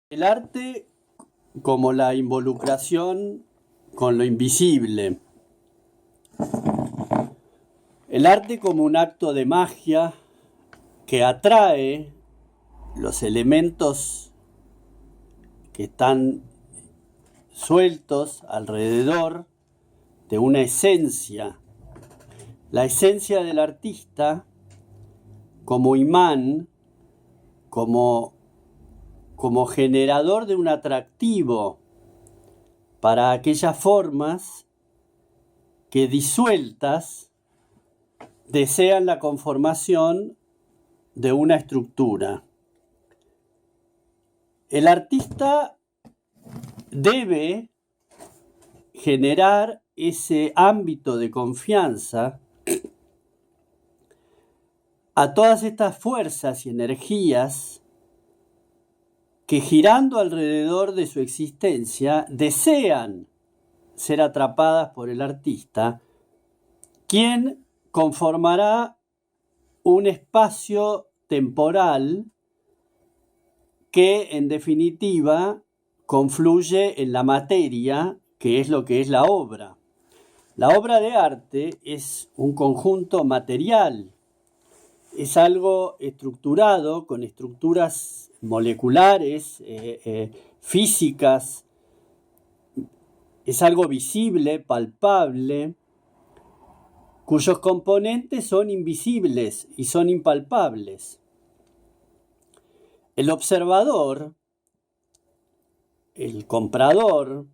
El arte como la involucración con lo invisible. El arte como un acto de magia que atrae los elementos que están sueltos alrededor de una esencia. La esencia del artista como imán, como generador de un atractivo para aquellas formas que disueltas desean la conformación de una estructura. El artista debe generar ese ámbito de confianza a todas estas fuerzas y energías que girando alrededor de su existencia desean ser atrapadas por el artista, quien conformará un espacio temporal que en definitiva confluye en la materia, que es lo que es la obra. La obra de arte es un conjunto material, es algo estructurado con estructuras moleculares, físicas, es algo visible, palpable, cuyos componentes son invisibles y son impalpables. El observador, el comprador,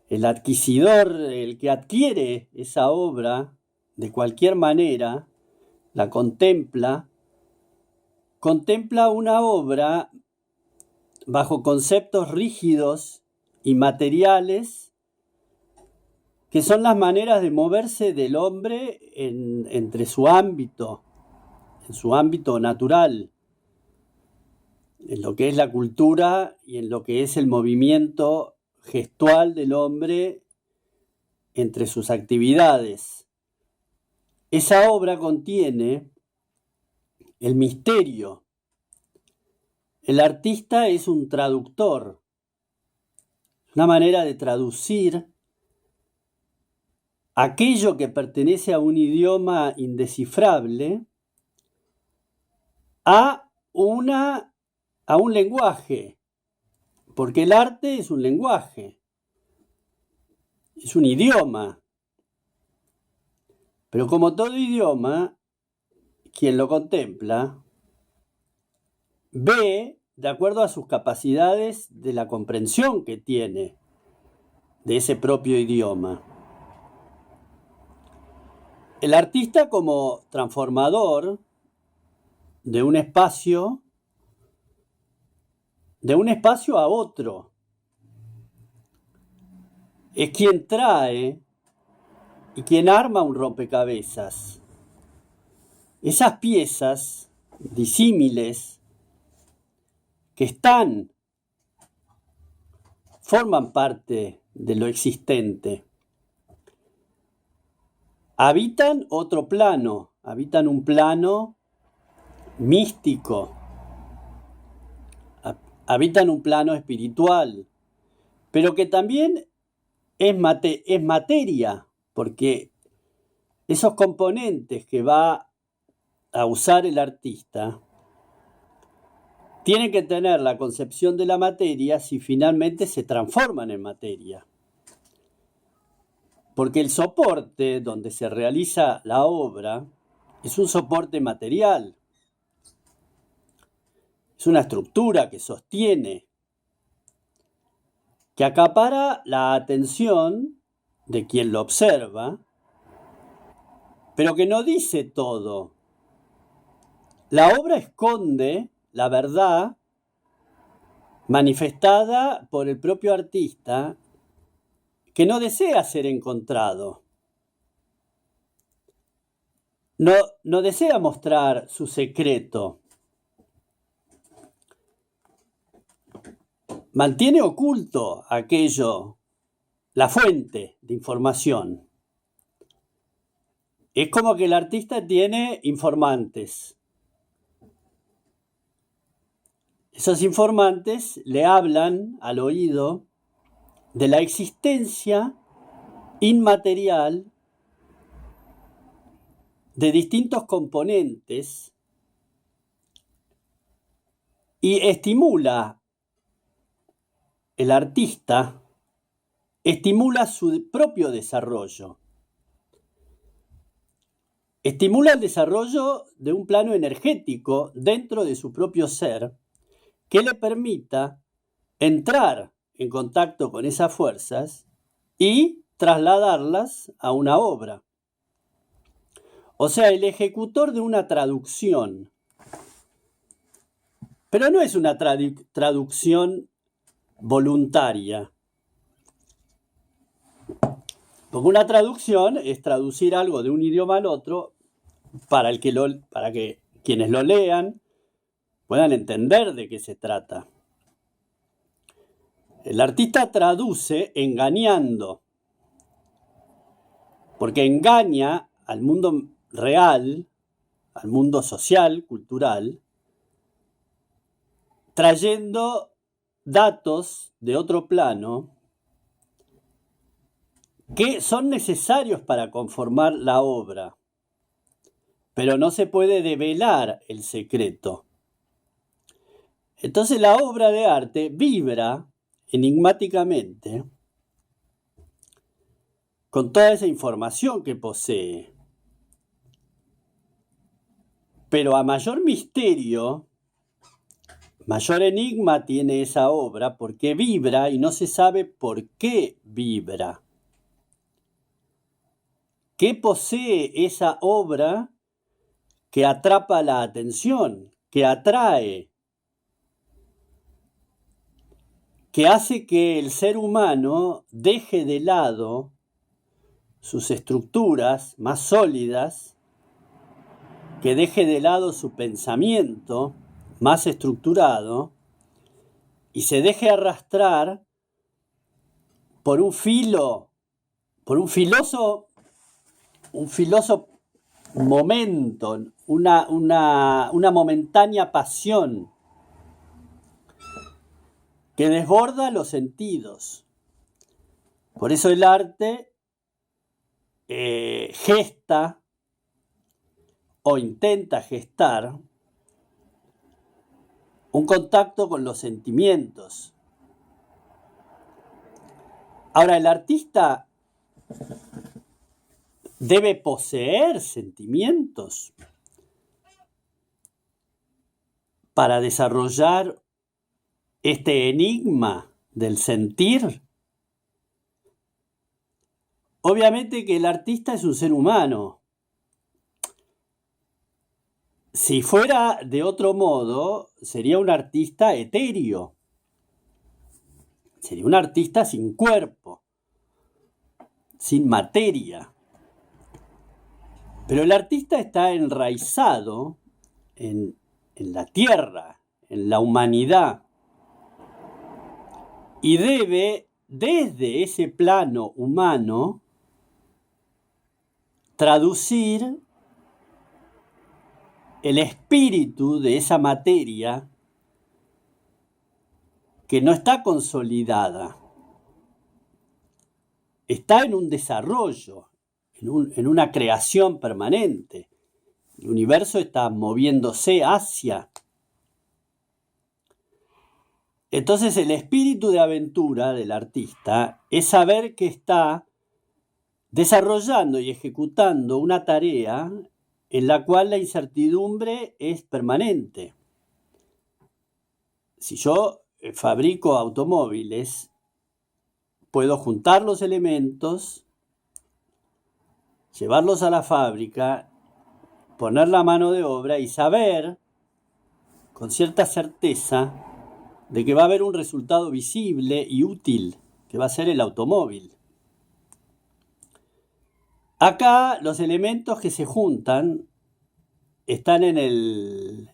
el adquisidor, el que adquiere esa obra de cualquier manera, la contempla una obra bajo conceptos rígidos y materiales que son las maneras de moverse del hombre en su ámbito natural, en lo que es la cultura y en lo que es el movimiento gestual del hombre entre sus actividades. Esa obra contiene el misterio. El artista es un traductor, una manera de traducir aquello que pertenece a un idioma indescifrable a un lenguaje, porque el arte es un lenguaje, es un idioma. Pero como todo idioma, quien lo contempla ve de acuerdo a sus capacidades de la comprensión que tiene de ese propio idioma. El artista como transformador de un espacio a otro es quien trae y quien arma un rompecabezas. Esas piezas disímiles que forman parte de lo existente. Habitan otro plano, habitan un plano místico, habitan un plano espiritual, pero que también es materia, porque esos componentes que va a usar el artista tienen que tener la concepción de la materia si finalmente se transforman en materia. Porque el soporte donde se realiza la obra es un soporte material. Es una estructura que sostiene, que acapara la atención de quien lo observa, pero que no dice todo. La obra esconde la verdad manifestada por el propio artista, que no desea ser encontrado. No desea mostrar su secreto. Mantiene oculto aquello, la fuente de información. Es como que el artista tiene informantes. Esos informantes le hablan al oído de la existencia inmaterial de distintos componentes y el artista estimula su propio desarrollo. Estimula el desarrollo de un plano energético dentro de su propio ser que le permita entrar en contacto con esas fuerzas y trasladarlas a una obra. O sea, el ejecutor de una traducción. Pero no es una traducción voluntaria. Porque una traducción es traducir algo de un idioma al otro para que quienes lo lean puedan entender de qué se trata. El artista traduce engañando, porque engaña al mundo real, al mundo social, cultural, trayendo datos de otro plano que son necesarios para conformar la obra, pero no se puede develar el secreto. Entonces la obra de arte vibra enigmáticamente con toda esa información que posee. Pero a mayor misterio, mayor enigma tiene esa obra porque vibra y no se sabe por qué vibra. ¿Qué posee esa obra que atrapa la atención, que atrae, que hace que el ser humano deje de lado sus estructuras más sólidas, que deje de lado su pensamiento más estructurado y se deje arrastrar por un filoso momento, una momentánea pasión que desborda los sentidos. Por eso el arte gesta o intenta gestar un contacto con los sentimientos. Ahora, el artista debe poseer sentimientos para desarrollar este enigma del sentir. Obviamente que el artista es un ser humano. Si fuera de otro modo, sería un artista etéreo. Sería un artista sin cuerpo, sin materia. Pero el artista está enraizado en la tierra, en la humanidad. Y debe, desde ese plano humano, traducir el espíritu de esa materia que no está consolidada. Está en un desarrollo, en una creación permanente. El universo está moviéndose hacia. Entonces el espíritu de aventura del artista es saber que está desarrollando y ejecutando una tarea en la cual la incertidumbre es permanente. Si yo fabrico automóviles, puedo juntar los elementos, llevarlos a la fábrica, poner la mano de obra y saber con cierta certeza de que va a haber un resultado visible y útil, que va a ser el automóvil. Acá los elementos que se juntan están en el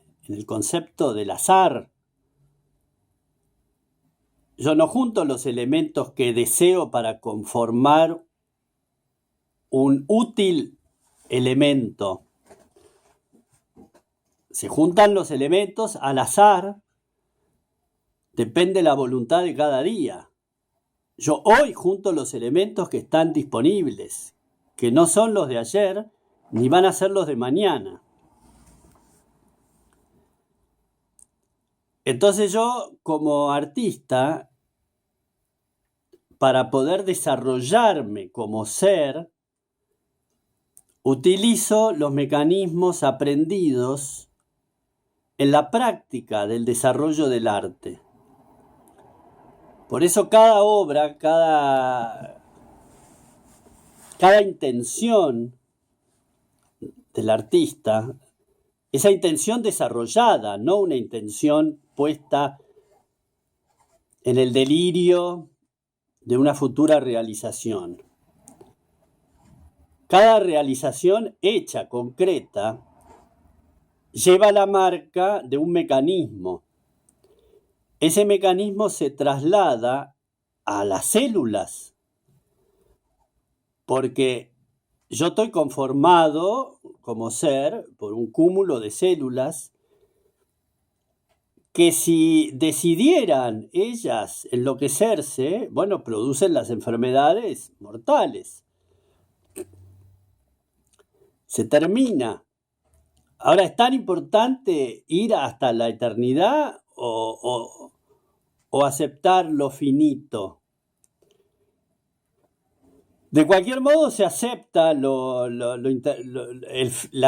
concepto del azar. Yo no junto los elementos que deseo para conformar un útil elemento. Se juntan los elementos al azar depende la voluntad de cada día. Yo hoy junto los elementos que están disponibles, que no son los de ayer, ni van a ser los de mañana. Entonces yo, como artista, para poder desarrollarme como ser, utilizo los mecanismos aprendidos en la práctica del desarrollo del arte. Por eso cada obra, cada intención del artista, esa intención desarrollada, no una intención puesta en el delirio de una futura realización. Cada realización hecha, concreta, lleva la marca de un mecanismo. Ese mecanismo se traslada a las células, porque yo estoy conformado como ser por un cúmulo de células que si decidieran ellas enloquecerse, bueno, producen las enfermedades mortales. Se termina. Ahora, ¿es tan importante ir hasta la eternidad o aceptar lo finito? De cualquier modo se acepta la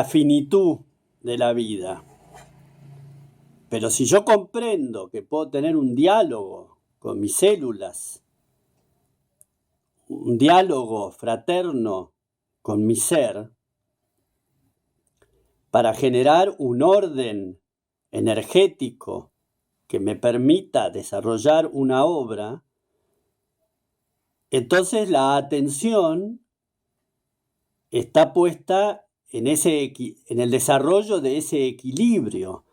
finitud de la vida. Pero si yo comprendo que puedo tener un diálogo con mis células, un diálogo fraterno con mi ser, para generar un orden energético que me permita desarrollar una obra, entonces la atención está puesta en el desarrollo de ese equilibrio,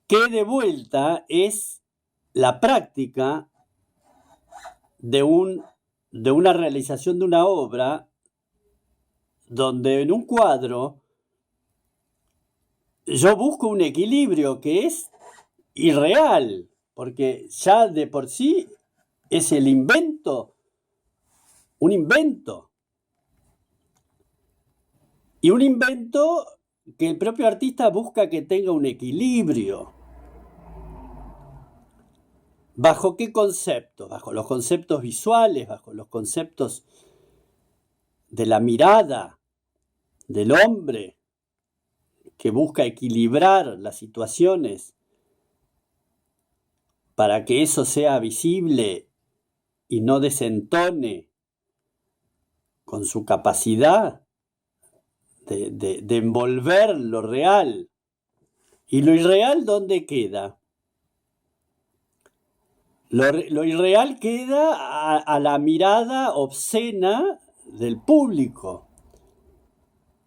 que de vuelta es la práctica de una realización de una obra donde en un cuadro yo busco un equilibrio que es irreal, porque ya de por sí es un invento. Y un invento que el propio artista busca que tenga un equilibrio. ¿Bajo qué conceptos? Bajo los conceptos visuales, bajo los conceptos de la mirada del hombre que busca equilibrar las situaciones para que eso sea visible y no desentone con su capacidad de envolver lo real. ¿Y lo irreal dónde queda? Lo irreal queda a la mirada obscena del público,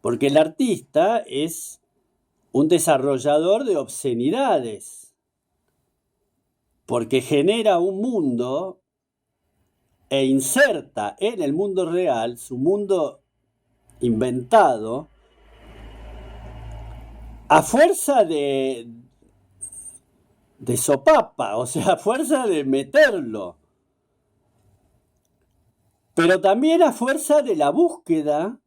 porque el artista es un desarrollador de obscenidades, porque genera un mundo e inserta en el mundo real su mundo inventado a fuerza de sopapa, o sea, a fuerza de meterlo, pero también a fuerza de la búsqueda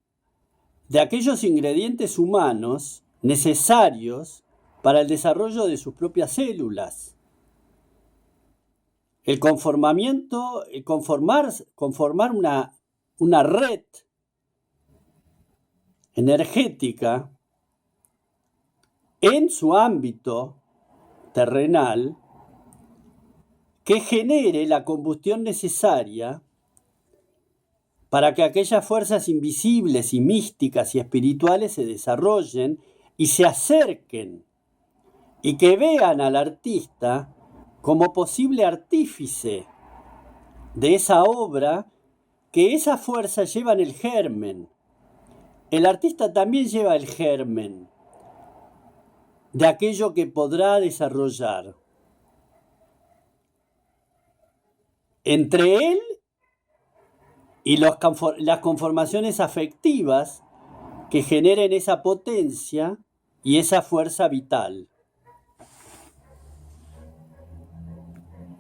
de aquellos ingredientes humanos necesarios para el desarrollo de sus propias células. El conformar una red energética en su ámbito terrenal que genere la combustión necesaria para que aquellas fuerzas invisibles y místicas y espirituales se desarrollen y se acerquen y que vean al artista como posible artífice de esa obra que esa fuerza lleva en el germen. El artista también lleva el germen de aquello que podrá desarrollar. Entre él y las conformaciones afectivas que generen esa potencia y esa fuerza vital.